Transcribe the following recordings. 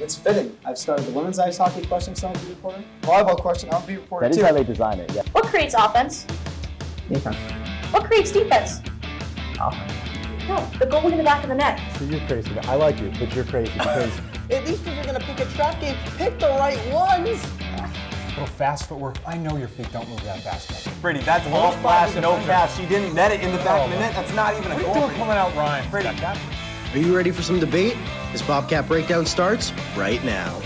It's fitting. I've started the women's ice hockey question, so I'm beat reporter. Volleyball question, I'll be reporter too. That is how they design it, yeah. What creates offense? Defense. What creates defense? Offense. No, the goalie in the back of the net. So you're crazy. I like you, but you're crazy because At least if you're going to pick a trap game, pick the right ones. Little fast footwork. I know your feet don't move that fast. Brady, that's all flash, no pass. She didn't net it in the back of the net. That's not even a What are goal. you doing coming out, Ryan? Brady, Are you ready for some debate? This Bobcat Breakdown starts right now.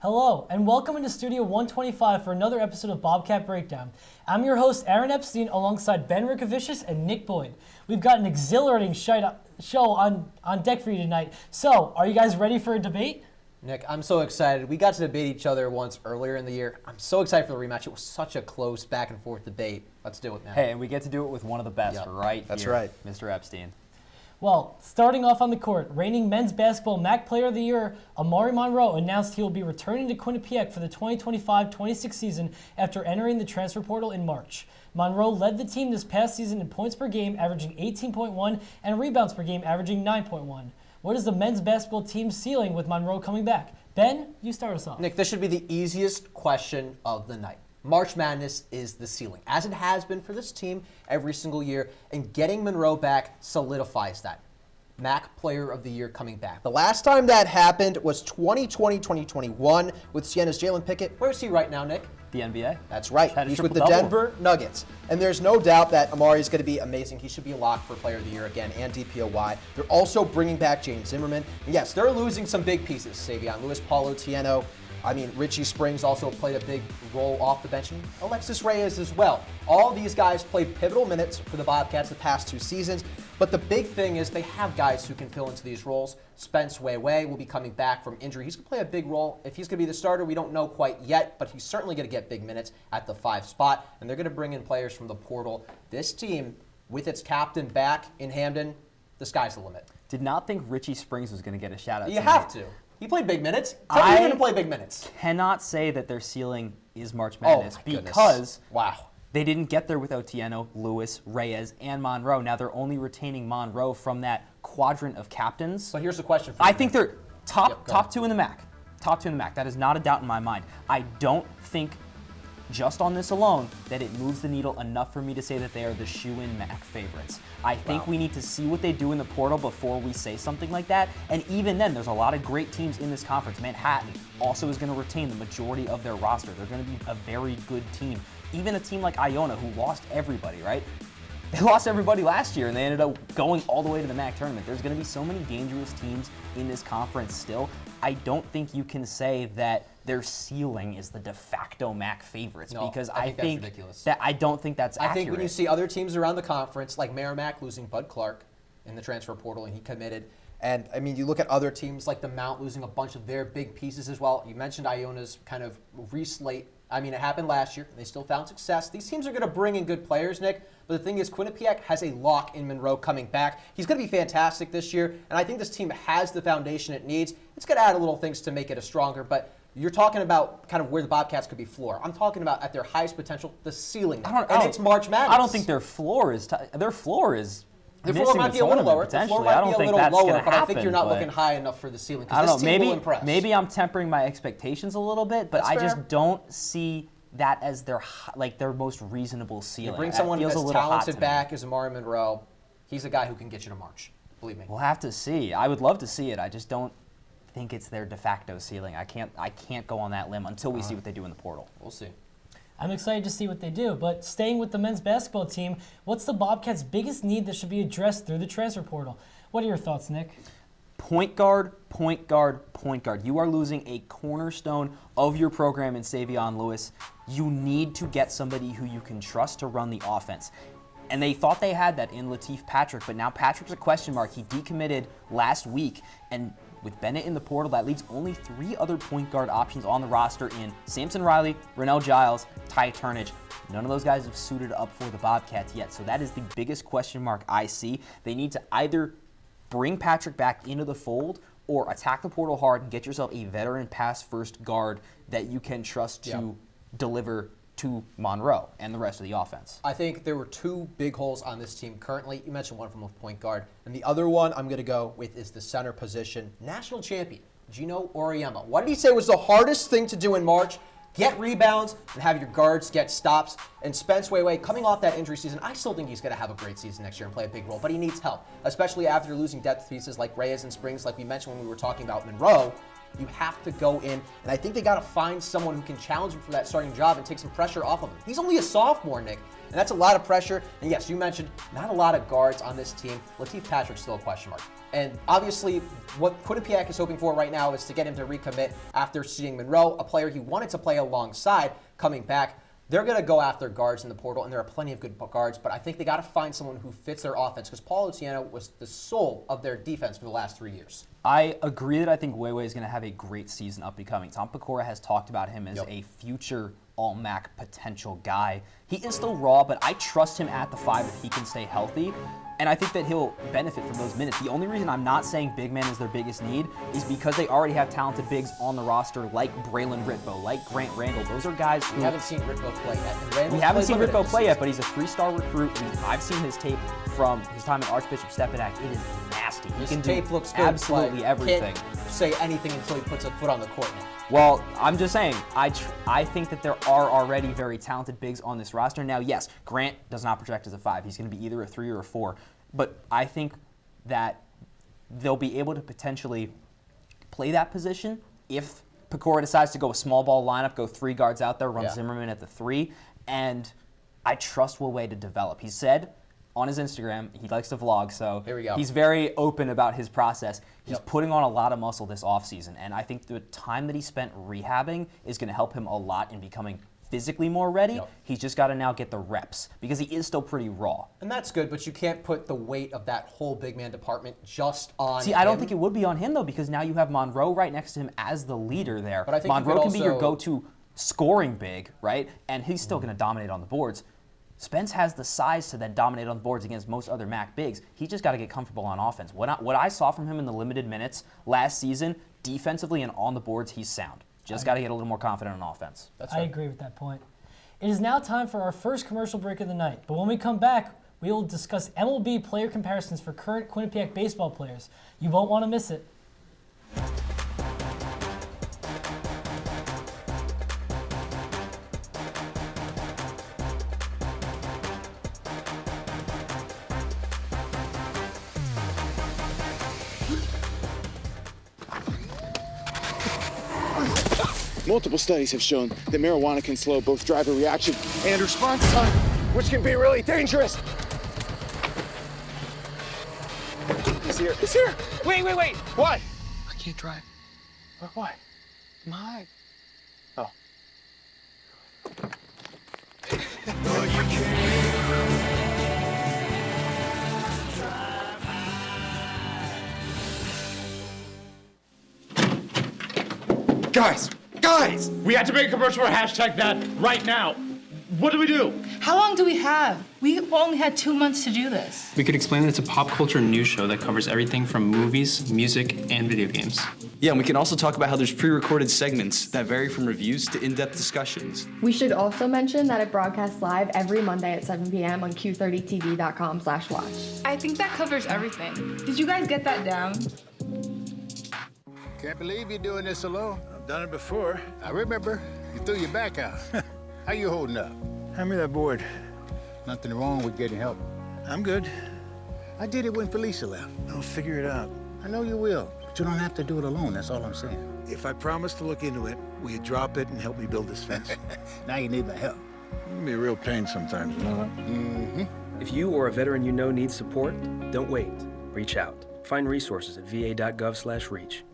Hello, and welcome into Studio 125 for another episode of Bobcat Breakdown. I'm your host, Aaron Epstein, alongside Ben Rickovicius and Nick Boyd. We've got an exhilarating show on deck for you tonight. So, are you guys ready for a debate? Nick, I'm so excited. We got to debate each other once earlier in the year. I'm so excited for the rematch. It was such a close back and forth debate. Let's do it now. Hey, and we get to do it with one of the best right That's here, right. Mr. Epstein. Well, starting off on the court, reigning men's basketball MAAC Player of the Year, Amari Monroe, announced he will be returning to Quinnipiac for the 2025-26 season after entering the transfer portal in March. Monroe led the team this past season in points per game, averaging 18.1, and rebounds per game, averaging 9.1. What is the men's basketball team's ceiling with Monroe coming back? Ben, you start us off. Nick, this should be the easiest question of the night. March Madness is the ceiling, as it has been for this team every single year, and getting Monroe back solidifies that. MAAC Player of the Year coming back. The last time that happened was 2020-2021 with Sienna's Jalen Pickett. Where's he right now, Nick? The NBA? That's right. Had a He's with the triple-double. Denver Nuggets. And there's no doubt that Amari is going to be amazing. He should be a lock for Player of the Year again and DPOY. They're also bringing back James Zimmerman. And yes, they're losing some big pieces. Savion Lewis, Paulo Tieno. Richie Springs also played a big role off the bench, and Alexis Reyes as well. All these guys played pivotal minutes for the Bobcats the past 2 seasons, but the big thing is they have guys who can fill into these roles. Spence Weiwei will be coming back from injury. He's going to play a big role. If he's going to be the starter, we don't know quite yet, but he's certainly going to get big minutes at the 5 spot, and they're going to bring in players from the portal. This team, with its captain back in Hamden, the sky's the limit. Did not think Richie Springs was going to get a shout out. You have to. He played big minutes. Tell me he's going to play big minutes. Cannot say that their ceiling is March Madness my goodness. because Wow. they didn't get there without Tieno, Lewis, Reyes, and Monroe. Now they're only retaining Monroe from that quadrant of captains. So here's the question for you. I think they're top ahead. 2 in the MAAC. Top 2 in the MAAC. That is not a doubt in my mind. I don't think, just on this alone, that it moves the needle enough for me to say that they are the shoe-in MAAC favorites. I think we need to see what they do in the portal before we say something like that. And even then, there's a lot of great teams in this conference. Manhattan also is going to retain the majority of their roster. They're going to be a very good team. Even a team like Iona, who lost everybody, right? They lost everybody last year, and they ended up going all the way to the MAAC tournament. There's going to be so many dangerous teams in this conference still. I don't think you can say that their ceiling is the de facto MAAC favorites because I think that's ridiculous. that I don't think that's accurate. I think when you see other teams around the conference, like Merrimack losing Bud Clark in the transfer portal, and he committed. And, you look at other teams like the Mount losing a bunch of their big pieces as well. You mentioned Iona's kind of reslate. It happened last year, and they still found success. These teams are going to bring in good players, Nick. But the thing is, Quinnipiac has a lock in Monroe coming back. He's going to be fantastic this year, and I think this team has the foundation it needs. It's going to add a little things to make it a stronger, but you're talking about kind of where the Bobcats could be floor. I'm talking about at their highest potential, the ceiling. It's March Madness. I don't think their floor is Their floor missing might the be a little tournament, lower. The potentially. floor might I don't be a think little that's lower, gonna but I think you're not happen, looking high enough for the ceiling. I don't This know. team will impress. Maybe I'm tempering my expectations a little bit, but That's I fair. just don't see that as their most reasonable ceiling. You bring That someone feels as a little hot talented to me. back as Amari Monroe. He's a guy who can get you to March. Believe me. We'll have to see. I would love to see it. I just don't think it's their de facto ceiling. I can't go on that limb until we see what they do in the portal. We'll see. I'm excited to see what they do, but staying with the men's basketball team, what's the Bobcats' biggest need that should be addressed through the transfer portal? What are your thoughts, Nick? Point guard, point guard, point guard. You are losing a cornerstone of your program in Savion Lewis. You need to get somebody who you can trust to run the offense. And they thought they had that in Latif Patrick, but now Patrick's a question mark. He decommitted last week, and with Bennett in the portal, that leaves only 3 other point guard options on the roster in Samson Riley, Rennell Giles, Ty Turnage. None of those guys have suited up for the Bobcats yet, so that is the biggest question mark I see. They need to either bring Patrick back into the fold or attack the portal hard and get yourself a veteran pass-first guard that you can trust to deliver to Monroe and the rest of the offense. I think there were two big holes on this team currently. You mentioned one from a point guard, and the other one I'm going to go with is the center position. National champion, Gino Auriemma. What did he say was the hardest thing to do in March? Get rebounds and have your guards get stops. And Spence Wayway, coming off that injury season, I still think he's going to have a great season next year and play a big role, but he needs help, especially after losing depth pieces like Reyes and Springs, like we mentioned when we were talking about Monroe. You have to go in, and I think they got to find someone who can challenge him for that starting job and take some pressure off of him. He's only a sophomore, Nick, and that's a lot of pressure. And yes, you mentioned not a lot of guards on this team. Latif Patrick's still a question mark. And obviously, what Quinnipiac is hoping for right now is to get him to recommit after seeing Monroe, a player he wanted to play alongside, coming back. They're going to go after guards in the portal, and there are plenty of good guards, but I think they got to find someone who fits their offense, because Paul Otieno was the soul of their defense for the last 3 years. I agree that I think Wayway is going to have a great season up and coming. Tom Pecora has talked about him as a future All-MAC potential guy. He is still raw, but I trust him at the 5 if he can stay healthy. And I think that he'll benefit from those minutes. The only reason I'm not saying big man is their biggest need is because they already have talented bigs on the roster like Braylon Ritbo, like Grant Randall. Those are guys who... We haven't seen Ritbo play yet. We haven't seen Ritbo play yet, but he's a 3-star recruit. I've seen his tape from his time at Archbishop Stepinac. It is nasty. He can tape do looks good, absolutely everything. Can't say anything until he puts a foot on the court now. Well, I'm just saying, I think that there are already very talented bigs on this roster. Now, yes, Grant does not project as a 5. He's going to be either a 3 or a 4. But I think that they'll be able to potentially play that position if Pecora decides to go a small ball lineup, go 3 guards out there, run Zimmerman at the 3, and I trust Wayway to develop. He said on his Instagram, he likes to vlog, so here we go. He's very open about his process. He's putting on a lot of muscle this offseason, and I think the time that he spent rehabbing is going to help him a lot in becoming physically more ready. He's just got to now get the reps because he is still pretty raw. And that's good, but you can't put the weight of that whole big man department just on him. I don't think it would be on him, though, because now you have Monroe right next to him as the leader there. But I think Monroe can be your go-to scoring big, right? And he's still going to dominate on the boards. Spence has the size to then dominate on the boards against most other MAC bigs. He just got to get comfortable on offense. What I saw from him in the limited minutes last season, defensively and on the boards, he's sound. Just got to get a little more confident on offense. I agree with that point. It is now time for our first commercial break of the night. But when we come back, we will discuss MLB player comparisons for current Quinnipiac baseball players. You won't want to miss it. Multiple studies have shown that marijuana can slow both driver reaction and response time, which can be really dangerous. He's here. He's here. Wait. What? I can't drive. Why? My. Oh. Guys! We had to make a commercial for #that right now. What do we do? How long do we have? We only had 2 months to do this. We could explain that it's a pop culture news show that covers everything from movies, music, and video games. Yeah, and we can also talk about how there's pre-recorded segments that vary from reviews to in-depth discussions. We should also mention that it broadcasts live every Monday at 7 p.m. on q30tv.com/watch. I think that covers everything. Did you guys get that down? Can't believe you're doing this alone. I've done it before. I remember. You threw your back out. How you holding up? Hand me that board. Nothing wrong with getting help. I'm good. I did it when Felicia left. I'll figure it out. I know you will, but you don't have to do it alone. That's all I'm saying. If I promise to look into it, will you drop it and help me build this fence? Now you need my help. It can be a real pain sometimes, you know that? Mm-hmm. If you or a veteran you know needs support, don't wait. Reach out. Find resources at va.gov/reach.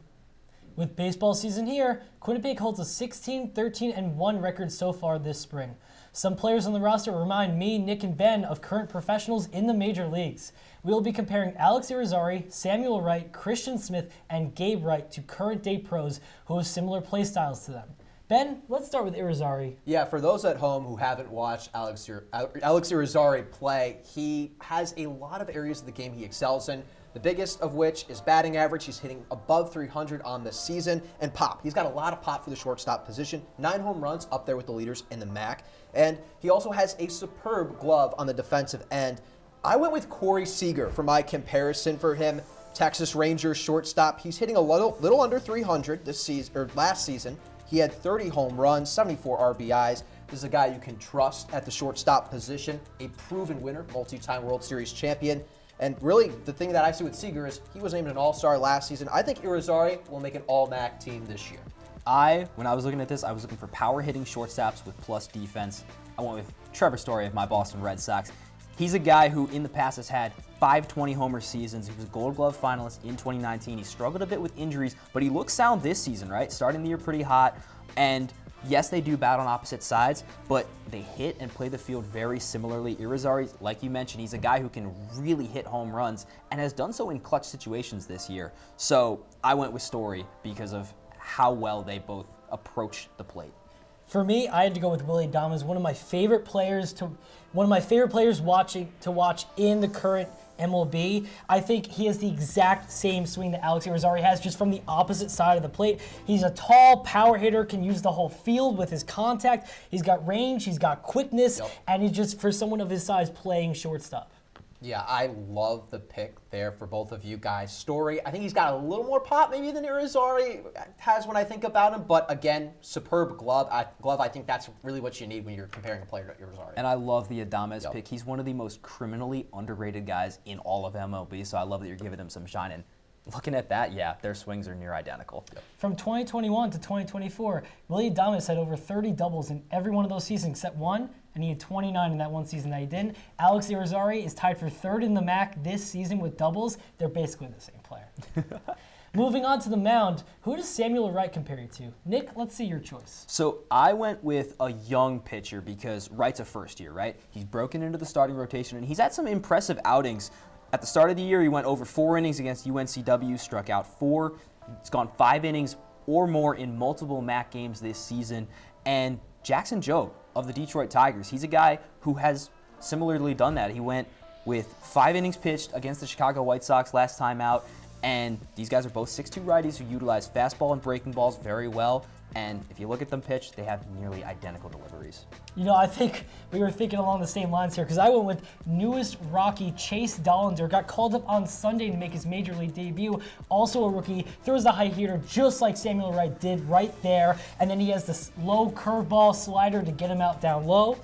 With baseball season here, Quinnipiac holds a 16-13-1 record so far this spring. Some players on the roster remind me, Nick, and Ben of current professionals in the major leagues. We will be comparing Alex Irizarry, Samuel Wright, Christian Smith, and Gabe Wright to current-day pros who have similar play styles to them. Ben, let's start with Irizarry. Yeah, for those at home who haven't watched Alex Irizarry play, he has a lot of areas of the game he excels in. The biggest of which is batting average. He's hitting above 300 on the season. And pop. He's got a lot of pop for the shortstop position. 9 home runs, up there with the leaders in the MAAC. And he also has a superb glove on the defensive end. I went with Corey Seager for my comparison for him. Texas Rangers shortstop. He's hitting a little under 300 this season, or last season. He had 30 home runs, 74 RBIs. This is a guy you can trust at the shortstop position, a proven winner, multi-time World Series champion. And really, the thing that I see with Seager is he was named an All-Star last season. I think Irizarry will make an All-MAAC team this year. When I was looking at this, I was looking for power-hitting shortstops with plus defense. I went with Trevor Story of my Boston Red Sox. He's a guy who in the past has had 520 homer seasons. He was a Gold Glove finalist in 2019. He struggled a bit with injuries, but he looks sound this season, right? Starting the year pretty hot. And yes, they do bat on opposite sides, but they hit and play the field very similarly. Irizarry, like you mentioned, he's a guy who can really hit home runs and has done so in clutch situations this year. So I went with Story because of how well they both approach the plate. For me, I had to go with Willy Adames, one of my favorite players to watch in the current MLB. I think he has the exact same swing that Alex Irizarry has, just from the opposite side of the plate. He's a tall power hitter, can use the whole field with his contact. He's got range, he's got quickness, and he's just, for someone of his size, playing shortstop. Yeah, I love the pick there for both of you guys. Story, I think he's got a little more pop maybe than Irizarry has when I think about him, but again, superb glove. I think that's really what you need when you're comparing a player to Irizarry. And I love the Adames pick. He's one of the most criminally underrated guys in all of MLB, so I love that you're giving him some shine. And looking at that, yeah, their swings are near identical. From 2021 to 2024, Willy Adames had over 30 doubles in every one of those seasons except one, and he had 29 in that one season that he didn't. Alex Irizarry is tied for third in the MAAC this season with doubles. They're basically the same player. Moving on to the mound, who does Samuel Wright compare you to? Nick, let's see your choice. So I went with a young pitcher because Wright's a first year, right? He's broken into the starting rotation, and he's had some impressive outings. At the start of the year, he went over 4 innings against UNCW, struck out 4. He's gone 5 innings or more in multiple MAAC games this season. And Jackson Jobe of the Detroit Tigers, he's a guy who has similarly done that. He went with 5 innings pitched against the Chicago White Sox last time out. And these guys are both 6'2" righties who utilize fastball and breaking balls very well. And if you look at them pitch, they have nearly identical deliveries. You know, I think we were thinking along the same lines here because I went with newest Rocky Chase Dollander. Got called up on Sunday to make his major league debut. Also a rookie, throws the high hitter just like Samuel Wright did right there. And then he has this low curveball slider to get him out down low.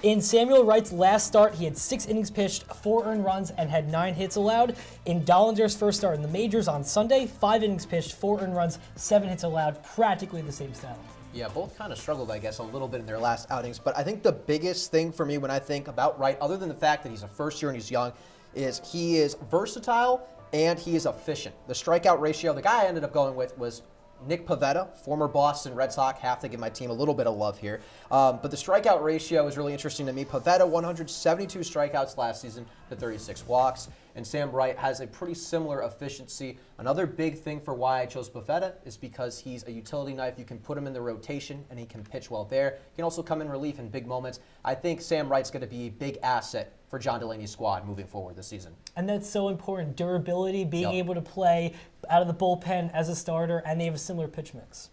In Samuel Wright's last start, he had 6 innings pitched, 4 earned runs, and had 9 hits allowed. In Dollander's first start in the majors on Sunday, 5 innings pitched, 4 earned runs, 7 hits allowed, practically the same stat. Yeah, both kind of struggled, I guess, a little bit in their last outings. But I think the biggest thing for me when I think about Wright, other than the fact that he's a first year and he's young, is he is versatile and he is efficient. The strikeout ratio, the guy I ended up going with was Nick Pivetta, former Boston Red Sox. Have to give my team a little bit of love here. But the strikeout ratio is really interesting to me. Pivetta, 172 strikeouts last season to 36 walks. And Sam Wright has a pretty similar efficiency. Another big thing for why I chose Pivetta is because he's a utility knife. You can put him in the rotation, and he can pitch well there. He can also come in relief in big moments. I think Sam Wright's going to be a big asset for John Delaney's squad moving forward this season. And that's so important. Durability, being able to play out of the bullpen as a starter, and they have a similar pitch mix.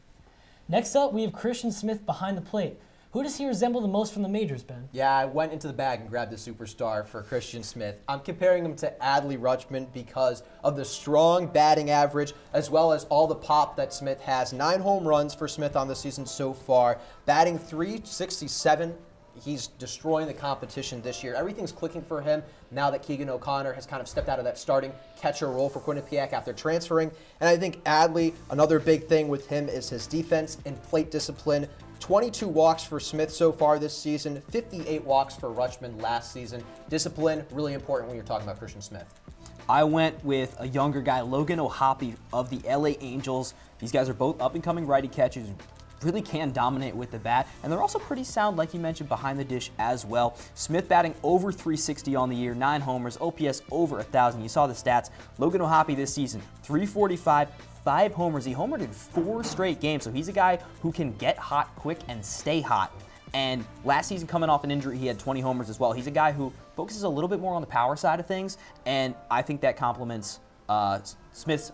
Next up, we have Christian Smith behind the plate. Who does he resemble the most from the majors, Ben? Yeah, I went into the bag and grabbed the superstar for Christian Smith. I'm comparing him to Adley Rutschman because of the strong batting average as well as all the pop that Smith has. 9 home runs for Smith on the season so far, batting .367. He's destroying the competition this year. Everything's clicking for him now that Keegan O'Connor has kind of stepped out of that starting catcher role for Quinnipiac after transferring. And I think Adley, another big thing with him is his defense and plate discipline. 22 walks for Smith so far this season, 58 walks for Rutschman last season. Discipline, really important when you're talking about Christian Smith. I went with a younger guy, Logan O'Hoppe of the LA Angels. These guys are both up-and-coming righty catchers, really can dominate with the bat, and they're also pretty sound, like you mentioned, behind the dish as well. Smith batting over .360 on the year, 9 homers, OPS over 1,000. You saw the stats. Logan O'Hoppe this season, .345, 5 homers. He homered in 4 straight games, so he's a guy who can get hot quick and stay hot. And last season, coming off an injury, he had 20 homers as well. He's a guy who focuses a little bit more on the power side of things, and I think that complements Smith's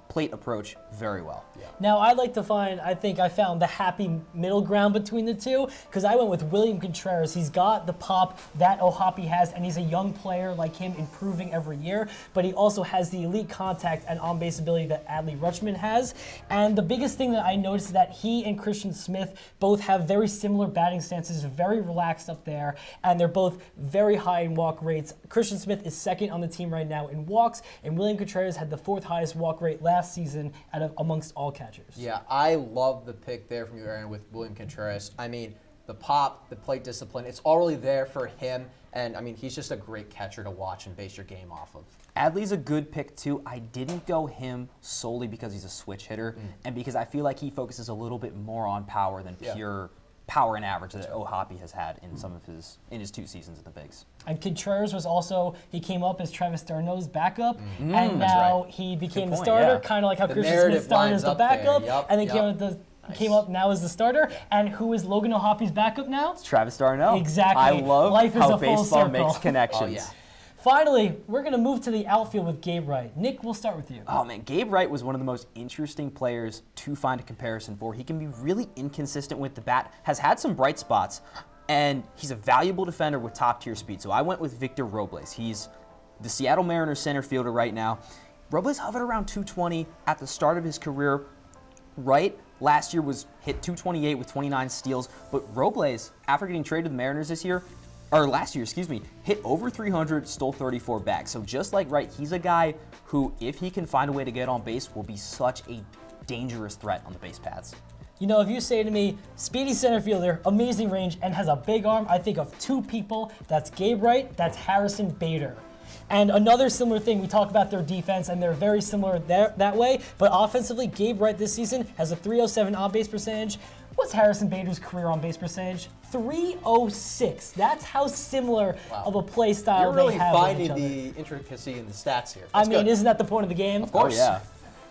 plate approach very well. Now, I'd like to I think I found the happy middle ground between the two, because I went with William Contreras. He's got the pop that O'Hoppe has, and he's a young player like him, improving every year, but he also has the elite contact and on-base ability that Adley Rutschman has. And the biggest thing that I noticed is that he and Christian Smith both have very similar batting stances, very relaxed up there, and they're both very high in walk rates. Christian Smith is second on the team right now in walks, and William Contreras had the 4th highest walk rate last season amongst all catchers. Yeah, I love the pick there from you, Aaron, with William Contreras. I mean, the pop, the plate discipline, it's already there for him. And, I mean, he's just a great catcher to watch and base your game off of. Adley's a good pick, too. I didn't go him solely because he's a switch hitter and because I feel like he focuses a little bit more on power than pure power and average that O'Hoppe has had in in his 2 seasons at the bigs. And Contreras was also, he came up as Travis d'Arnaud's backup, and now he became the starter, kind of like how Christian Smith started as the backup, and then came up now as the starter. And who is Logan O'Hoppe's backup now? It's Travis d'Arnaud. Exactly. I love Life is how a full baseball circle. makes connections. Oh, yeah. Finally, we're going to move to the outfield with Gabe Wright. Nick, we'll start with you. Oh, man, Gabe Wright was one of the most interesting players to find a comparison for. He can be really inconsistent with the bat, has had some bright spots, and he's a valuable defender with top-tier speed. So I went with Victor Robles. He's the Seattle Mariners center fielder right now. Robles hovered around 220 at the start of his career. Wright last year was hit 228 with 29 steals, but Robles, after getting traded to the Mariners last year, hit over 300, stole 34 bags. So just like Wright, he's a guy who, if he can find a way to get on base, will be such a dangerous threat on the base paths. You know, if you say to me, speedy center fielder, amazing range, and has a big arm, I think of 2 people. That's Gabe Wright, that's Harrison Bader. And another similar thing, we talk about their defense, and they're very similar that way, but offensively, Gabe Wright this season has a .307 on-base percentage. What's Harrison Bader's career on-base percentage? .306. That's how similar of a play style You're they have really with each other. finding the intricacy in the stats here. I mean, isn't that the point of the game? Of course. Oh, yeah.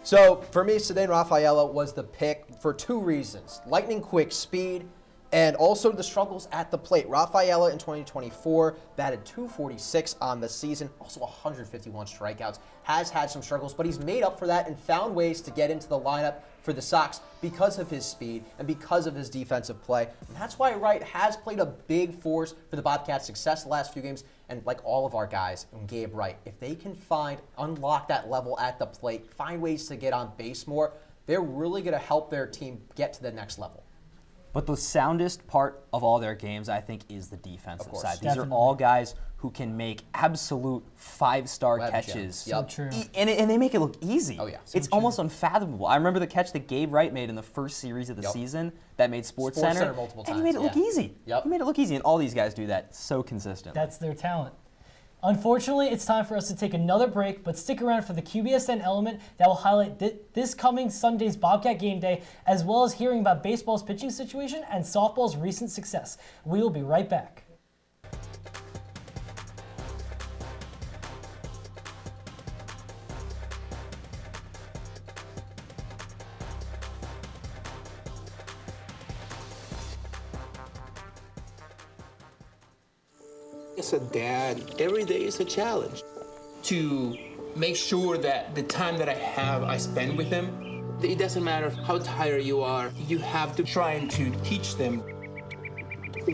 So for me, Ceddanne Rafaela was the pick for 2 reasons. Lightning quick speed and also the struggles at the plate. Rafaela in 2024 batted .246 on the season, also 151 strikeouts, has had some struggles, but he's made up for that and found ways to get into the lineup for the Sox because of his speed and because of his defensive play. And that's why Wright has played a big force for the Bobcats' success the last few games. And like all of our guys, and Gabe Wright, if they can unlock that level at the plate, find ways to get on base more, they're really going to help their team get to the next level. But the soundest part of all their games, I think, is the defensive side. These Definitely. are all guys who can make absolute 5-star catches. So true. And they make it look easy. Oh, yeah. It's almost unfathomable. I remember the catch that Gabe Wright made in the first series of the season that made SportsCenter multiple and times. he made it look easy. Yep. He made it look easy, and all these guys do that so consistent. That's their talent. Unfortunately, it's time for us to take another break, but stick around for the QBSN element that will highlight this coming Sunday's Bobcat game day, as well as hearing about baseball's pitching situation and softball's recent success. We will be right back. As a dad, every day is a challenge. To make sure that the time that I have, I spend with him. It doesn't matter how tired you are, you have to try to teach them.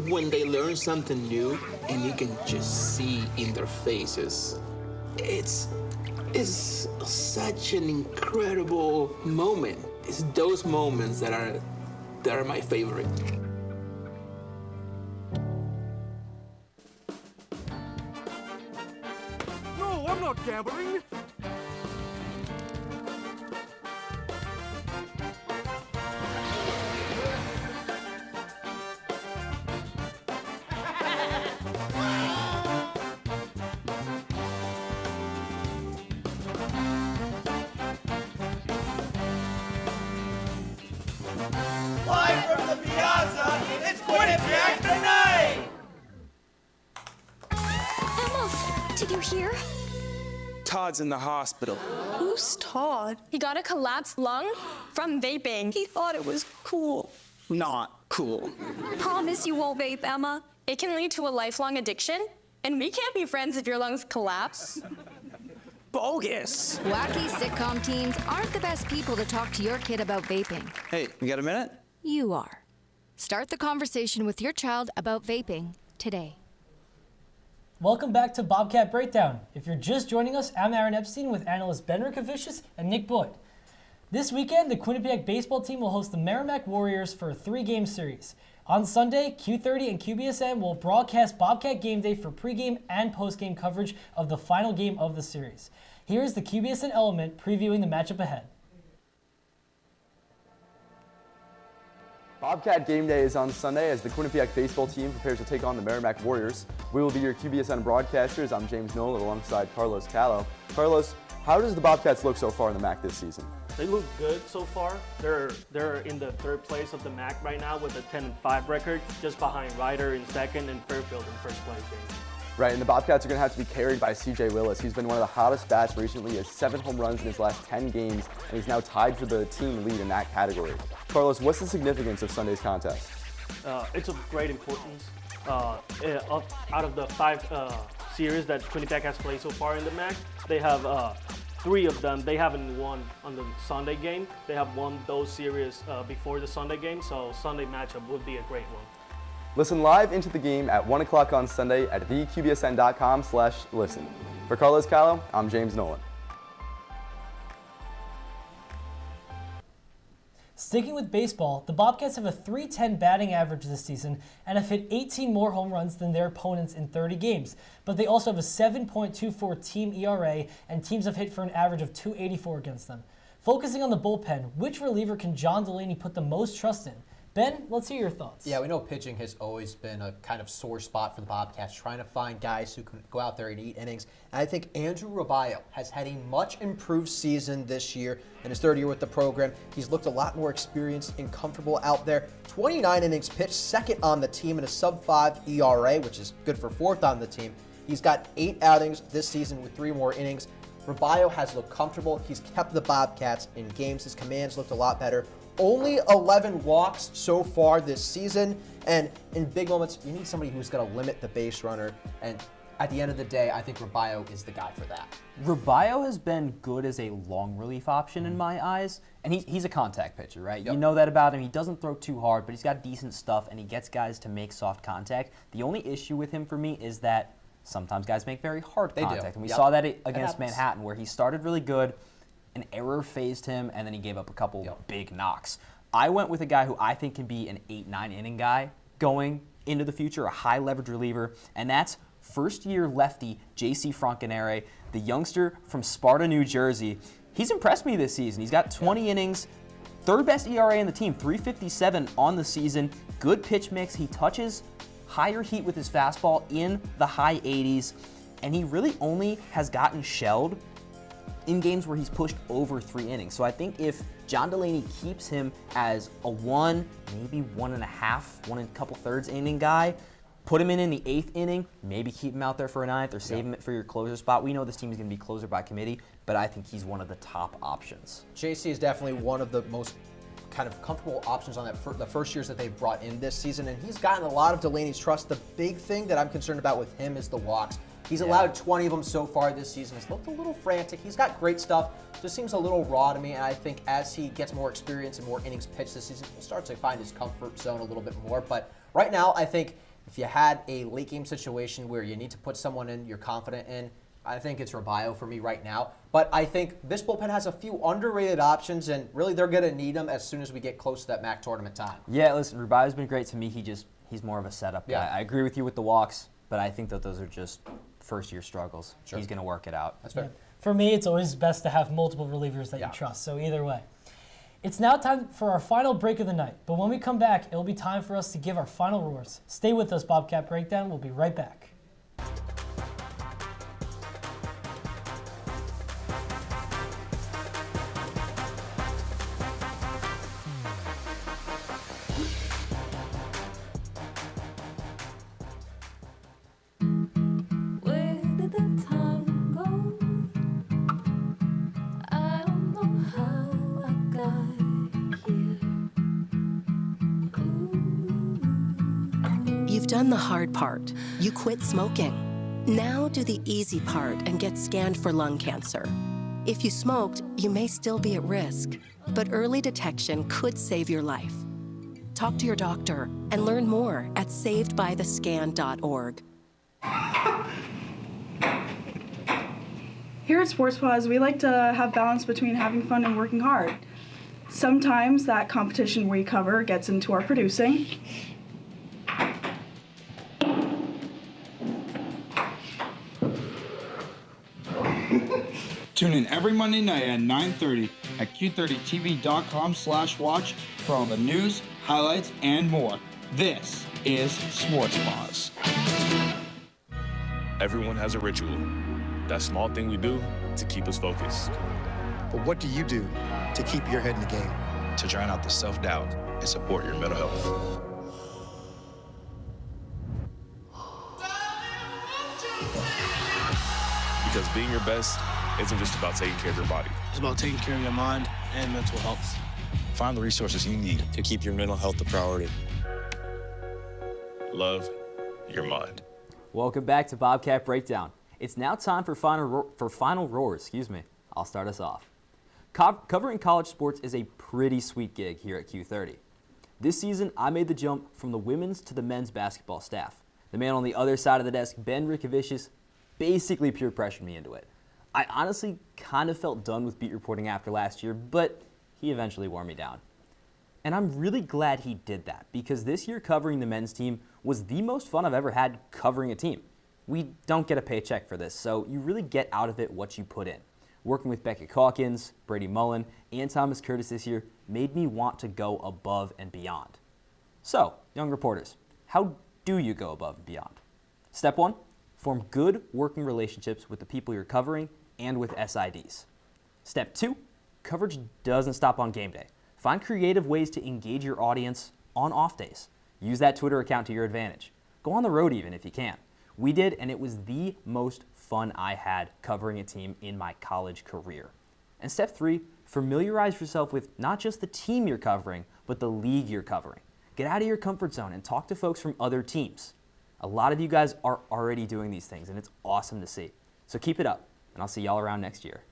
When they learn something new, and you can just see in their faces, it's such an incredible moment. It's those moments that are my favorite. No, I'm not gambling. Live from the piazza, it's Quinnipiac tonight! Emma, did you hear? Todd's in the hospital. Who's Todd? He got a collapsed lung from vaping. He thought it was cool. not cool. Promise you won't vape, Emma. It can lead to a lifelong addiction, and we can't be friends if your lungs collapse. Bogus. Wacky sitcom teens aren't the best people to talk to your kid about vaping. Hey, you got a minute? You are. Start the conversation with your child about vaping today. Welcome back to Bobcat Breakdown. If you're just joining us, I'm Aaron Epstein with analysts Ben Rickovicius and Nick Boyd. This weekend, the Quinnipiac baseball team will host the MAAC Warriors for a 3-game series. On Sunday, Q30 and QBSN will broadcast Bobcat Game Day for pregame and postgame coverage of the final game of the series. Here's the QBSN element previewing the matchup ahead. Bobcat Game Day is on Sunday as the Quinnipiac baseball team prepares to take on the MAAC Warriors. We will be your QBSN broadcasters. I'm James Nolan alongside Carlos Callo. Carlos, how does the Bobcats look so far in the MAAC this season? They look good so far. They're in the 3rd place of the MAAC right now with a 10-5 record, just behind Ryder in 2nd and Fairfield in 1st place. Right, and the Bobcats are going to have to be carried by C.J. Willis. He's been one of the hottest bats recently. He has 7 home runs in his last 10 games, and he's now tied for the team lead in that category. Carlos, what's the significance of Sunday's contest? It's of great importance. Out of the 5 series that Quinnipiac has played so far in the MAAC, they have 3 of them. They haven't won on the Sunday game. They have won those series before the Sunday game, so Sunday matchup would be a great one. Listen live into the game at 1 o'clock on Sunday at theqbsn.com/listen. For Carlos Callo, I'm James Nolan. Sticking with baseball, the Bobcats have a .310 batting average this season and have hit 18 more home runs than their opponents in 30 games. But they also have a 7.24 team ERA, and teams have hit for an average of .284 against them. Focusing on the bullpen, which reliever can John Delaney put the most trust in? Ben, let's hear your thoughts. Yeah, we know pitching has always been a kind of sore spot for the Bobcats, trying to find guys who can go out there and eat innings. And I think Andrew Roballo has had a much improved season this year in his 3rd year with the program. He's looked a lot more experienced and comfortable out there. 29 innings pitched, 2nd on the team, and a sub-5 ERA, which is good for 4th on the team. He's got 8 outings this season with 3 more innings. Roballo has looked comfortable. He's kept the Bobcats in games. His commands looked a lot better. Only 11 walks so far this season, and in big moments, you need somebody who's going to limit the base runner, and at the end of the day, I think Roballo is the guy for that. Roballo has been good as a long relief option in my eyes, and he's a contact pitcher, right? Yep. You know that about him. He doesn't throw too hard, but he's got decent stuff, and he gets guys to make soft contact. The only issue with him for me is that sometimes guys make very hard contact, and we saw that against Manhattan, where he started really good, an error phased him, and then he gave up a couple big knocks. I went with a guy who I think can be an 8-9 inning guy going into the future, a high leverage reliever, and that's first-year lefty J.C. Francanere, the youngster from Sparta, New Jersey. He's impressed me this season. He's got 20 innings, 3rd best ERA in the team, 3.57 on the season, good pitch mix. He touches higher heat with his fastball in the high 80s, and he really only has gotten shelled in games where he's pushed over 3 innings. So I think if John Delaney keeps him as a 1, maybe 1.5, 1 3/4 inning guy, put him in the 8th inning, maybe keep him out there for a 9th or save him for your closer spot. We know this team is going to be closer by committee, but I think he's one of the top options. JC is definitely one of the most kind of comfortable options on that the first years that they've brought in this season, and he's gotten a lot of Delaney's trust. The big thing that I'm concerned about with him is the walks. He's allowed 20 of them so far this season. He's looked a little frantic. He's got great stuff. Just seems a little raw to me, and I think as he gets more experience and more innings pitched this season, he'll start to find his comfort zone a little bit more. But right now, I think if you had a late game situation where you need to put someone in you're confident in, I think it's Roballo for me right now. But I think this bullpen has a few underrated options, and really they're going to need them as soon as we get close to that MAAC tournament time. Yeah, listen, Roballo's been great to me. He's more of a setup guy. I agree with you with the walks, but I think that those are just first-year struggles. Sure. He's going to work it out. That's fair. Yeah. For me, it's always best to have multiple relievers that you trust, so either way. It's now time for our final break of the night, but when we come back, it'll be time for us to give our final roars. Stay with us, Bobcat Breakdown. We'll be right back. You've done the hard part. You quit smoking. Now do the easy part and get scanned for lung cancer. If you smoked, you may still be at risk, but early detection could save your life. Talk to your doctor and learn more at savedbythescan.org. Here at Sports Pause, we like to have balance between having fun and working hard. Sometimes that competition we cover gets into our producing. Tune in every Monday night at 9:30 at q30tv.com/watch for all the news, highlights, and more. This is Sports Pause. Everyone has a ritual. That small thing we do to keep us focused. But what do you do to keep your head in the game? To drown out the self-doubt and support your mental health. Because being your best isn't just about taking care of your body. It's about taking care of your mind and mental health. Find the resources you need to keep your mental health a priority. Love your mind. Welcome back to Bobcat Breakdown. It's now time for final roars. I'll start us off. Covering college sports is a pretty sweet gig here at Q30. This season, I made the jump from the women's to the men's basketball staff. The man on the other side of the desk, Ben Rickovicius, basically peer pressured me into it. I honestly kind of felt done with beat reporting after last year, but he eventually wore me down. And I'm really glad he did that, because this year covering the men's team was the most fun I've ever had covering a team. We don't get a paycheck for this, so you really get out of it what you put in. Working with Beckett Calkins, Brady Mullen, and Thomas Curtis this year made me want to go above and beyond. So, young reporters, how do you go above and beyond? Step 1, form good working relationships with the people you're covering and with SIDs. Step 2, coverage doesn't stop on game day. Find creative ways to engage your audience on off days. Use that Twitter account to your advantage. Go on the road even if you can. We did, and it was the most fun I had covering a team in my college career. And step 3, familiarize yourself with not just the team you're covering, but the league you're covering. Get out of your comfort zone and talk to folks from other teams. A lot of you guys are already doing these things, and it's awesome to see. So keep it up, and I'll see y'all around next year.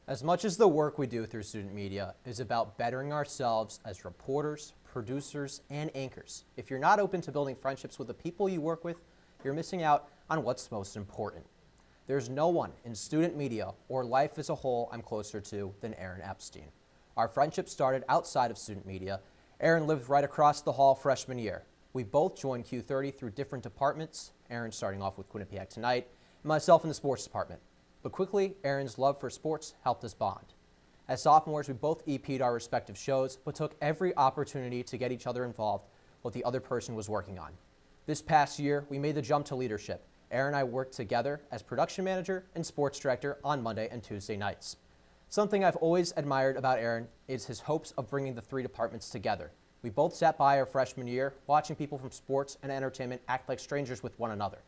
As much as the work we do through student media is about bettering ourselves as reporters, producers, and anchors, if you're not open to building friendships with the people you work with, you're missing out on what's most important. There's no one in student media or life as a whole I'm closer to than Aaron Epstein. Our friendship started outside of student media. Aaron lived right across the hall freshman year. We both joined Q30 through different departments, Aaron starting off with Quinnipiac Tonight, and myself in the sports department. But quickly, Aaron's love for sports helped us bond. As sophomores, we both EP'd our respective shows, but took every opportunity to get each other involved with what the other person was working on. This past year, we made the jump to leadership. Aaron and I worked together as production manager and sports director on Monday and Tuesday nights. Something I've always admired about Aaron is his hopes of bringing the three departments together. We both sat by our freshman year, watching people from sports and entertainment act like strangers with one another.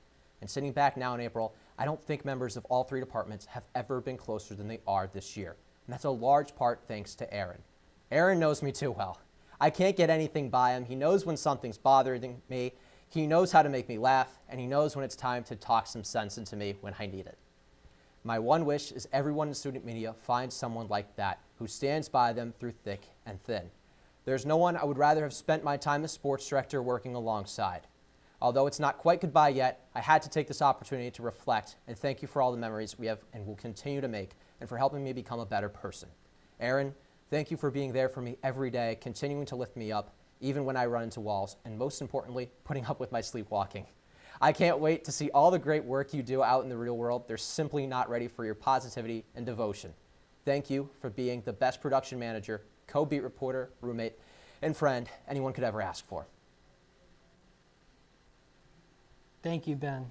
And sitting back now in April, I don't think members of all three departments have ever been closer than they are this year. And that's a large part thanks to Aaron. Aaron knows me too well. I can't get anything by him. He knows when something's bothering me. He knows how to make me laugh, and he knows when it's time to talk some sense into me when I need it. My one wish is everyone in student media finds someone like that who stands by them through thick and thin. There's no one I would rather have spent my time as sports director working alongside. Although it's not quite goodbye yet, I had to take this opportunity to reflect and thank you for all the memories we have and will continue to make, and for helping me become a better person. Aaron, thank you for being there for me every day, continuing to lift me up, even when I run into walls, and most importantly, putting up with my sleepwalking. I can't wait to see all the great work you do out in the real world. They're simply not ready for your positivity and devotion. Thank you for being the best production manager, co-beat reporter, roommate, and friend anyone could ever ask for. Thank you, Ben.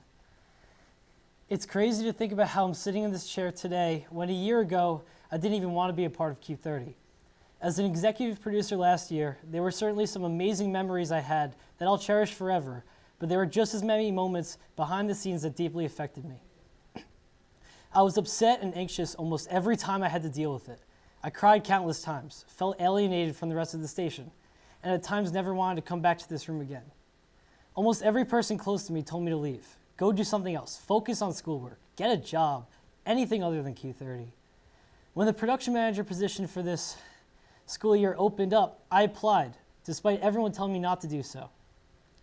It's crazy to think about how I'm sitting in this chair today when a year ago I didn't even want to be a part of Q30. As an executive producer last year, there were certainly some amazing memories I had that I'll cherish forever, but there were just as many moments behind the scenes that deeply affected me. I was upset and anxious almost every time I had to deal with it. I cried countless times, felt alienated from the rest of the station, and at times never wanted to come back to this room again. Almost every person close to me told me to leave. Go do something else. Focus on schoolwork. Get a job. Anything other than Q30. When the production manager position for this school year opened up, I applied, despite everyone telling me not to do so.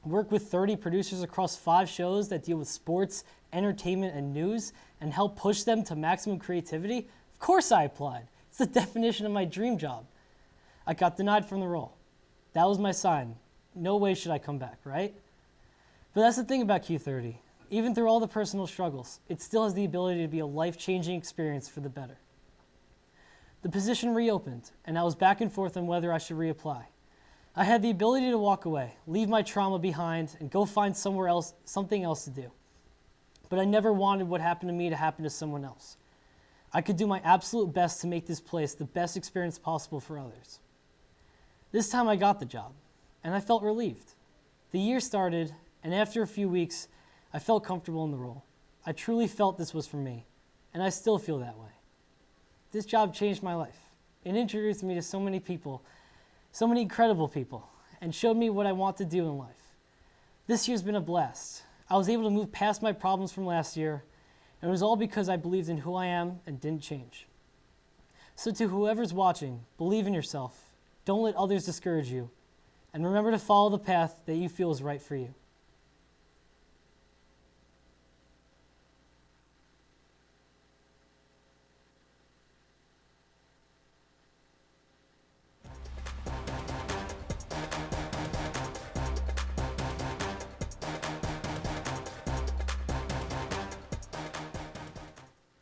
Work with 30 producers across 5 shows that deal with sports, entertainment, and news, and help push them to maximum creativity? Of course I applied. It's the definition of my dream job. I got denied from the role. That was my sign. No way should I come back, right? But that's the thing about Q30. Even through all the personal struggles, it still has the ability to be a life-changing experience for the better. The position reopened, and I was back and forth on whether I should reapply. I had the ability to walk away, leave my trauma behind, and go find somewhere else, something else to do. But I never wanted what happened to me to happen to someone else. I could do my absolute best to make this place the best experience possible for others. This time I got the job, and I felt relieved. The year started, and after a few weeks, I felt comfortable in the role. I truly felt this was for me, and I still feel that way. This job changed my life. It introduced me to so many people, so many incredible people, and showed me what I want to do in life. This year's been a blast. I was able to move past my problems from last year, and it was all because I believed in who I am and didn't change. So to whoever's watching, believe in yourself. Don't let others discourage you. And remember to follow the path that you feel is right for you.